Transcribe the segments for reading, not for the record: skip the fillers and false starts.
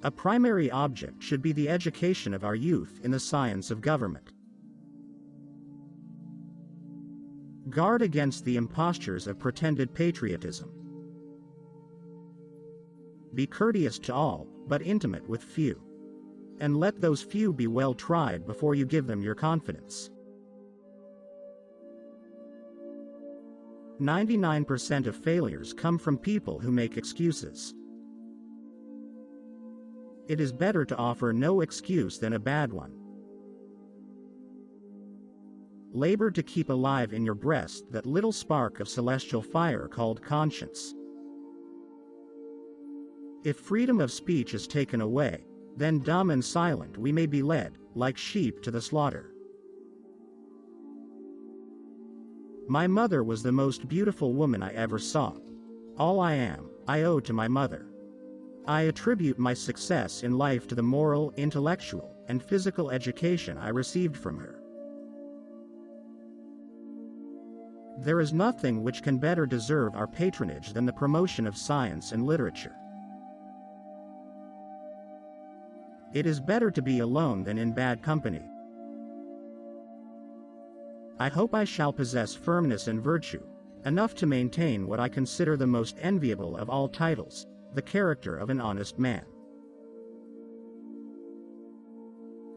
A primary object should be the education of our youth in the science of government. Guard against the impostures of pretended patriotism. Be courteous to all, but intimate with few. And let those few be well tried before you give them your confidence. 99% of failures come from people who make excuses. It is better to offer no excuse than a bad one. Labor to keep alive in your breast that little spark of celestial fire called conscience. If freedom of speech is taken away, then dumb and silent we may be led, like sheep to the slaughter. My mother was the most beautiful woman I ever saw. All I am, I owe to my mother. I attribute my success in life to the moral, intellectual, and physical education I received from her. There is nothing which can better deserve our patronage than the promotion of science and literature. It is better to be alone than in bad company. I hope I shall possess firmness and virtue, enough to maintain what I consider the most enviable of all titles, the character of an honest man.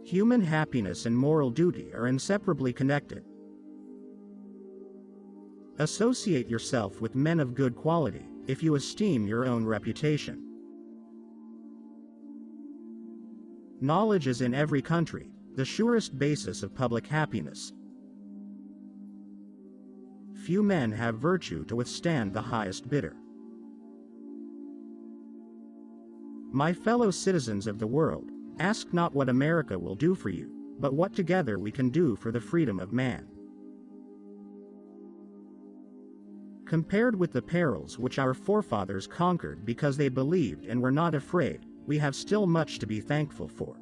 Human happiness and moral duty are inseparably connected. Associate yourself with men of good quality, if you esteem your own reputation. Knowledge is in every country the surest basis of public happiness. Few men have virtue to withstand the highest bidder. My fellow citizens of the world, ask not what America will do for you, but what together we can do for the freedom of man. Compared with the perils which our forefathers conquered because they believed and were not afraid, we have still much to be thankful for.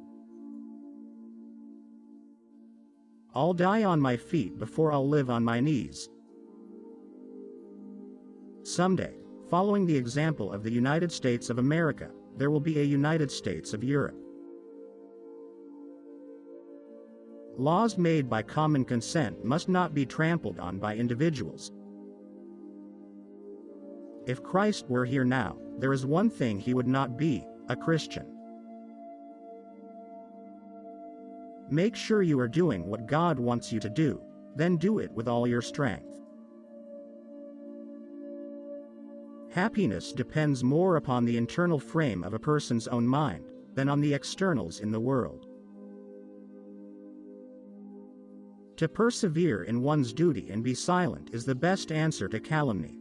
I'll die on my feet before I'll live on my knees. Someday, following the example of the United States of America, there will be a United States of Europe. Laws made by common consent must not be trampled on by individuals. If Christ were here now, there is one thing he would not be: a Christian. Make sure you are doing what God wants you to do, then do it with all your strength. Happiness depends more upon the internal frame of a person's own mind than on the externals in the world. To persevere in one's duty and be silent is the best answer to calumny.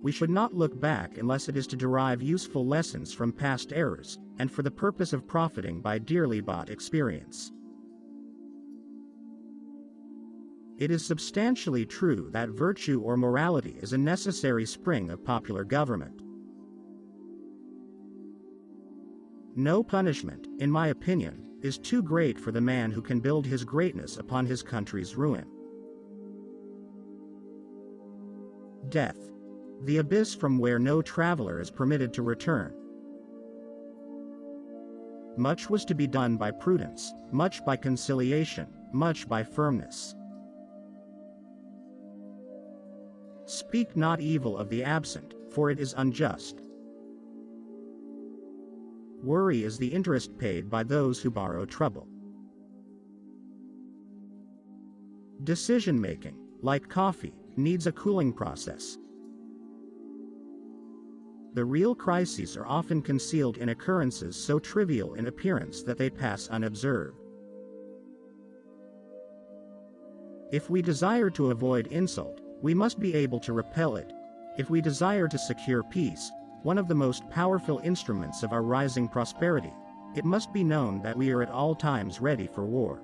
We should not look back unless it is to derive useful lessons from past errors, and for the purpose of profiting by dearly bought experience. It is substantially true that virtue or morality is a necessary spring of popular government. No punishment, in my opinion, is too great for the man who can build his greatness upon his country's ruin. Death. The abyss from where no traveler is permitted to return. Much was to be done by prudence, much by conciliation, much by firmness. Speak not evil of the absent, for it is unjust. Worry is the interest paid by those who borrow trouble. Decision-making, like coffee, needs a cooling process. The real crises are often concealed in occurrences so trivial in appearance that they pass unobserved. If we desire to avoid insult, we must be able to repel it. If we desire to secure peace, one of the most powerful instruments of our rising prosperity, it must be known that we are at all times ready for war.